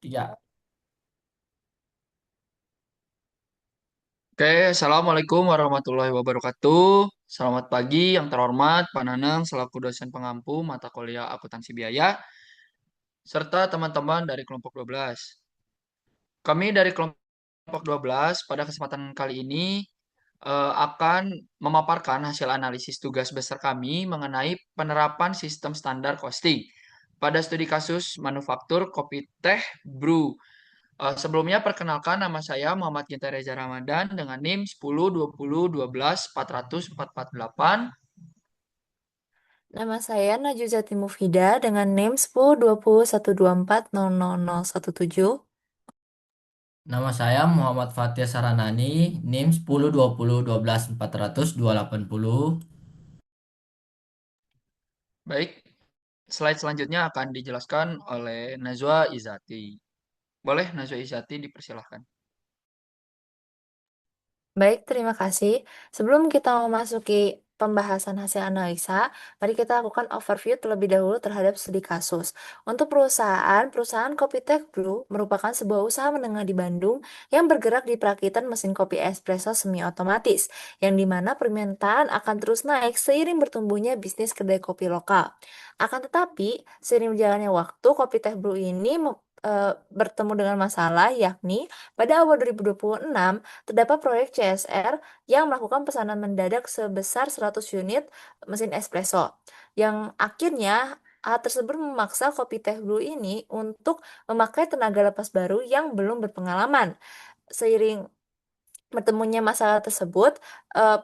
Tiga. Oke, Assalamualaikum warahmatullahi wabarakatuh. Selamat pagi yang terhormat Pak Nanang selaku dosen pengampu mata kuliah akuntansi biaya, serta teman-teman dari kelompok 12. Kami dari kelompok 12 pada kesempatan kali ini akan memaparkan hasil analisis tugas besar kami mengenai penerapan sistem standar costing pada studi kasus manufaktur kopi teh brew. Sebelumnya perkenalkan nama saya Muhammad Ginta Reza Ramadan dengan NIM 10 20 12 400 448. Nama saya Najuzati Mufida dengan NIM 102012140017. Nama saya Muhammad Fatia Saranani, NIM 1020121400 Baik, slide selanjutnya akan dijelaskan oleh Najwa Izati. Boleh Najwa Izati dipersilahkan. Baik, terima kasih. Sebelum kita memasuki pembahasan hasil analisa, mari kita lakukan overview terlebih dahulu terhadap studi kasus. Untuk perusahaan Kopi Tech Brew merupakan sebuah usaha menengah di Bandung yang bergerak di perakitan mesin kopi espresso semi otomatis, yang dimana permintaan akan terus naik seiring bertumbuhnya bisnis kedai kopi lokal. Akan tetapi, seiring berjalannya waktu, Kopi Tech Brew ini bertemu dengan masalah, yakni pada awal 2026 terdapat proyek CSR yang melakukan pesanan mendadak sebesar 100 unit mesin espresso, yang akhirnya hal tersebut memaksa Kopi Teh Brew ini untuk memakai tenaga lepas baru yang belum berpengalaman. Seiring bertemunya masalah tersebut,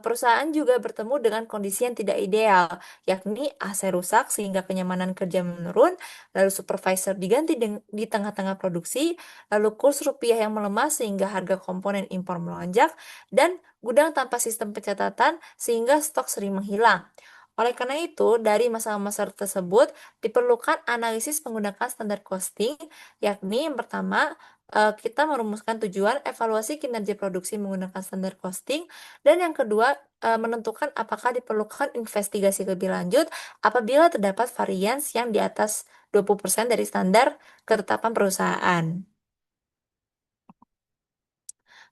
perusahaan juga bertemu dengan kondisi yang tidak ideal, yakni AC rusak sehingga kenyamanan kerja menurun, lalu supervisor diganti di tengah-tengah produksi, lalu kurs rupiah yang melemah sehingga harga komponen impor melonjak, dan gudang tanpa sistem pencatatan sehingga stok sering menghilang. Oleh karena itu, dari masalah-masalah tersebut diperlukan analisis menggunakan standar costing, yakni yang pertama, kita merumuskan tujuan evaluasi kinerja produksi menggunakan standar costing, dan yang kedua, menentukan apakah diperlukan investigasi lebih lanjut apabila terdapat varians yang di atas 20% dari standar ketetapan perusahaan.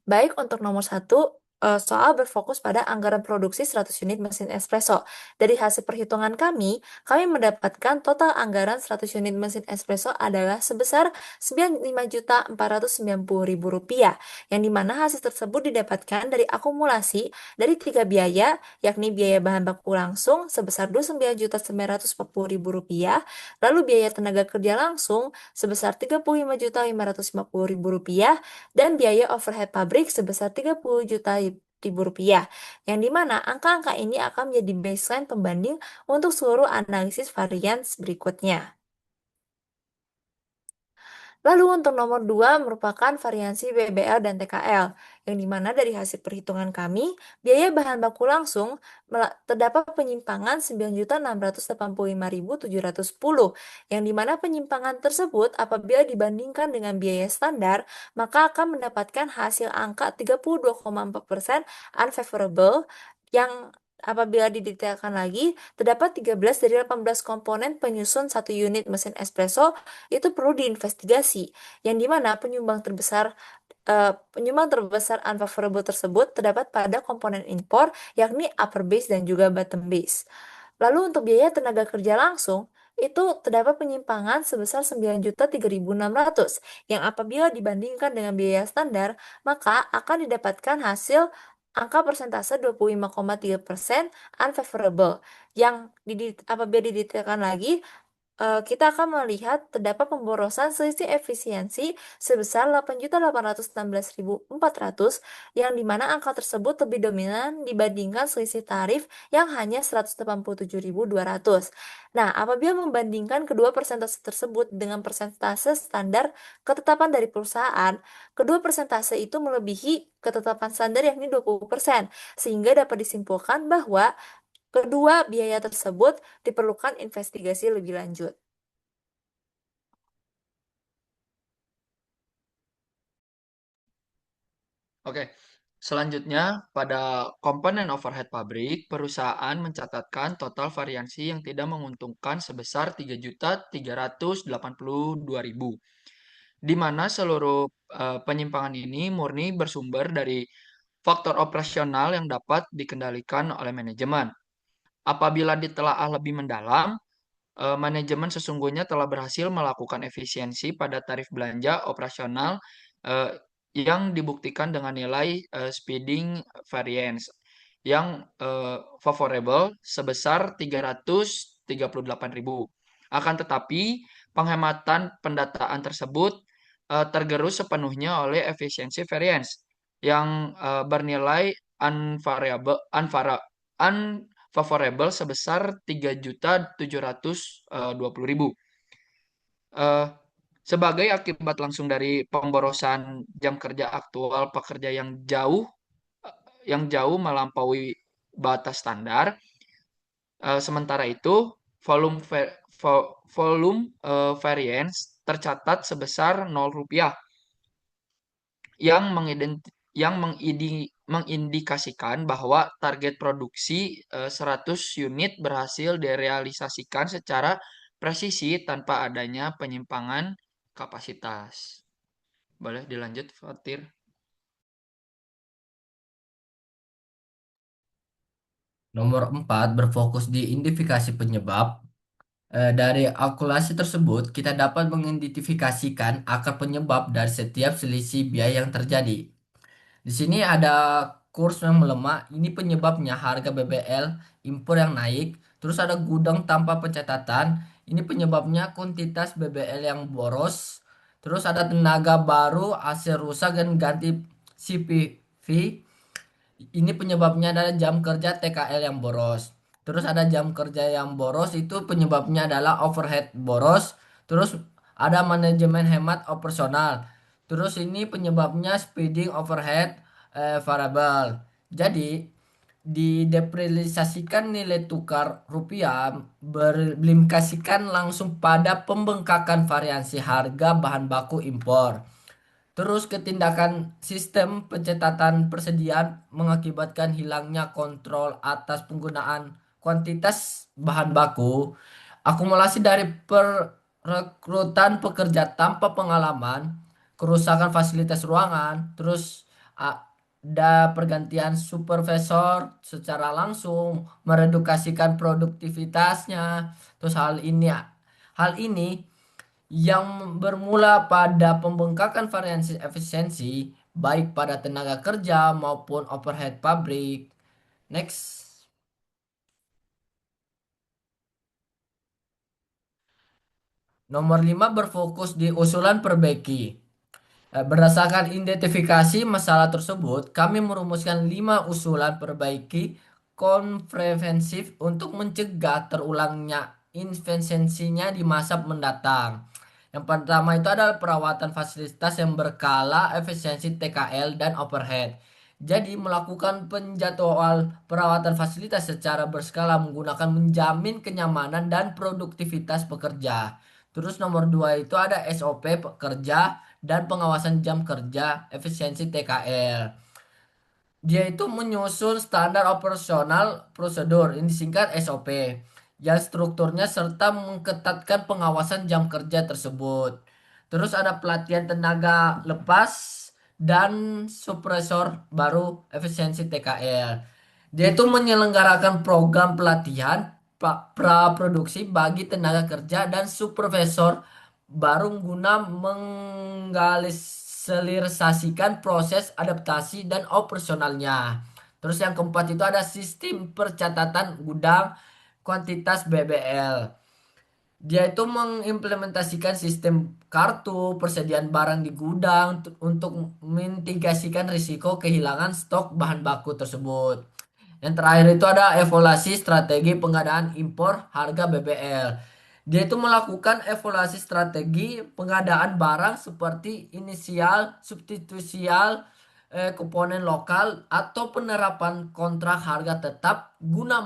Baik untuk nomor satu, soal berfokus pada anggaran produksi 100 unit mesin espresso. Dari hasil perhitungan kami mendapatkan total anggaran 100 unit mesin espresso adalah sebesar Rp95.490.000, yang dimana hasil tersebut didapatkan dari akumulasi dari tiga biaya, yakni biaya bahan baku langsung sebesar Rp29.940.000, lalu biaya tenaga kerja langsung sebesar Rp35.550.000, dan biaya overhead pabrik sebesar 30 juta ribu rupiah, yang dimana angka-angka ini akan menjadi baseline pembanding untuk seluruh analisis varians berikutnya. Lalu untuk nomor 2 merupakan variansi BBL dan TKL, yang dimana dari hasil perhitungan kami, biaya bahan baku langsung terdapat penyimpangan 9.685.710, yang dimana penyimpangan tersebut apabila dibandingkan dengan biaya standar, maka akan mendapatkan hasil angka 32,4% unfavorable, yang apabila didetailkan lagi, terdapat 13 dari 18 komponen penyusun satu unit mesin espresso itu perlu diinvestigasi, yang dimana penyumbang terbesar unfavorable tersebut terdapat pada komponen impor, yakni upper base dan juga bottom base. Lalu untuk biaya tenaga kerja langsung, itu terdapat penyimpangan sebesar 9.003.600, yang apabila dibandingkan dengan biaya standar, maka akan didapatkan hasil angka persentase 25,3% unfavorable, yang apabila didetailkan lagi, kita akan melihat terdapat pemborosan selisih efisiensi sebesar 8.816.400, yang dimana angka tersebut lebih dominan dibandingkan selisih tarif yang hanya 187.200. Nah, apabila membandingkan kedua persentase tersebut dengan persentase standar ketetapan dari perusahaan, kedua persentase itu melebihi ketetapan standar yakni 20%, sehingga dapat disimpulkan bahwa kedua biaya tersebut diperlukan investigasi lebih lanjut. Oke, selanjutnya pada komponen overhead pabrik, perusahaan mencatatkan total variansi yang tidak menguntungkan sebesar 3.382.000. di mana seluruh penyimpangan ini murni bersumber dari faktor operasional yang dapat dikendalikan oleh manajemen. Apabila ditelaah lebih mendalam, manajemen sesungguhnya telah berhasil melakukan efisiensi pada tarif belanja operasional eh, yang dibuktikan dengan nilai speeding variance yang favorable sebesar 338.000. Akan tetapi, penghematan pendataan tersebut tergerus sepenuhnya oleh efisiensi variance yang bernilai unfavorable sebesar 3.720.000. Eh, Sebagai akibat langsung dari pemborosan jam kerja aktual pekerja yang jauh melampaui batas standar. Sementara itu, volume volume variance tercatat sebesar 0 rupiah yang mengindikasikan bahwa target produksi 100 unit berhasil direalisasikan secara presisi tanpa adanya penyimpangan kapasitas. Boleh dilanjut, Fatir? Nomor 4 berfokus di identifikasi penyebab. Dari kalkulasi tersebut, kita dapat mengidentifikasikan akar penyebab dari setiap selisih biaya yang terjadi. Di sini ada kurs yang melemah. Ini penyebabnya harga BBL impor yang naik. Terus ada gudang tanpa pencatatan. Ini penyebabnya kuantitas BBL yang boros. Terus ada tenaga baru, AC rusak dan ganti CPV. Ini penyebabnya adalah jam kerja TKL yang boros. Terus ada jam kerja yang boros itu penyebabnya adalah overhead boros. Terus ada manajemen hemat operasional. Terus ini penyebabnya speeding overhead variable. Jadi didepresiasikan nilai tukar rupiah berimplikasikan langsung pada pembengkakan variasi harga bahan baku impor. Terus ketindakan sistem pencatatan persediaan mengakibatkan hilangnya kontrol atas penggunaan kuantitas bahan baku, akumulasi dari perekrutan pekerja tanpa pengalaman, kerusakan fasilitas ruangan, terus ada pergantian supervisor secara langsung meredukasikan produktivitasnya. Terus hal ini yang bermula pada pembengkakan variasi efisiensi baik pada tenaga kerja maupun overhead pabrik. Next. Nomor 5 berfokus di usulan perbaiki. Berdasarkan identifikasi masalah tersebut, kami merumuskan 5 usulan perbaiki komprehensif untuk mencegah terulangnya inefisiensinya di masa mendatang. Yang pertama itu adalah perawatan fasilitas yang berkala, efisiensi TKL dan overhead. Jadi melakukan penjadwal perawatan fasilitas secara berskala menggunakan menjamin kenyamanan dan produktivitas pekerja. Terus nomor 2 itu ada SOP pekerja dan pengawasan jam kerja efisiensi TKL. Dia itu menyusun standar operasional prosedur, ini disingkat SOP, yang strukturnya serta mengetatkan pengawasan jam kerja tersebut. Terus ada pelatihan tenaga lepas dan supresor baru efisiensi TKL. Dia itu menyelenggarakan program pelatihan praproduksi bagi tenaga kerja dan supervisor baru guna menggalakselisasikan proses adaptasi dan operasionalnya. Terus yang keempat itu ada sistem percatatan gudang kuantitas BBL. Dia itu mengimplementasikan sistem kartu persediaan barang di gudang untuk memitigasikan risiko kehilangan stok bahan baku tersebut. Yang terakhir itu ada evaluasi strategi pengadaan impor harga BBL. Dia itu melakukan evaluasi strategi pengadaan barang seperti inisial, substitusial, komponen lokal, atau penerapan kontrak harga tetap guna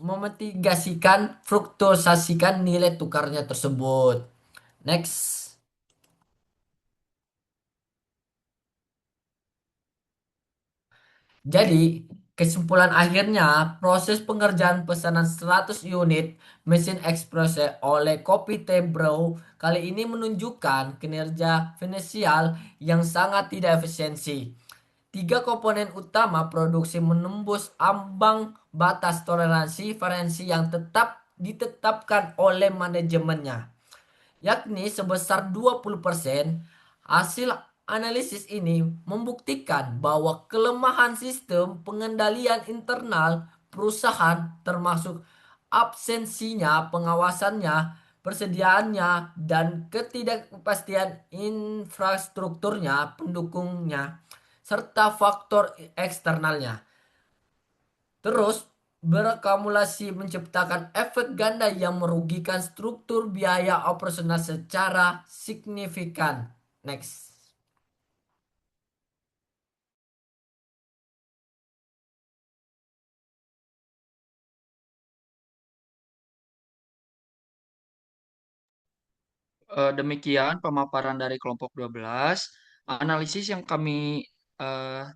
memitigasikan fluktuasikan nilai tukarnya tersebut. Next. Jadi Kesimpulan akhirnya, proses pengerjaan pesanan 100 unit mesin espresso oleh Kopite Brew kali ini menunjukkan kinerja finansial yang sangat tidak efisiensi. Tiga komponen utama produksi menembus ambang batas toleransi variasi yang tetap ditetapkan oleh manajemennya, yakni sebesar 20%. Hasil analisis ini membuktikan bahwa kelemahan sistem pengendalian internal perusahaan termasuk absensinya pengawasannya, persediaannya, dan ketidakpastian infrastrukturnya pendukungnya, serta faktor eksternalnya terus berakumulasi menciptakan efek ganda yang merugikan struktur biaya operasional secara signifikan. Next. Demikian pemaparan dari kelompok 12. Analisis yang kami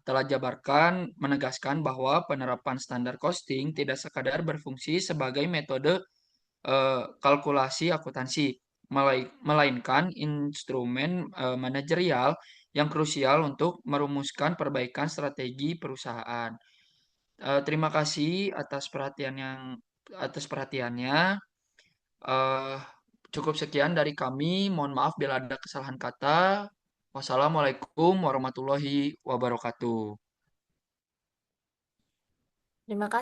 telah jabarkan menegaskan bahwa penerapan standar costing tidak sekadar berfungsi sebagai metode kalkulasi akuntansi, melainkan instrumen manajerial yang krusial untuk merumuskan perbaikan strategi perusahaan. Terima kasih atas perhatiannya. Eh, Cukup sekian dari kami. Mohon maaf bila ada kesalahan kata. Wassalamualaikum warahmatullahi wabarakatuh. Terima kasih.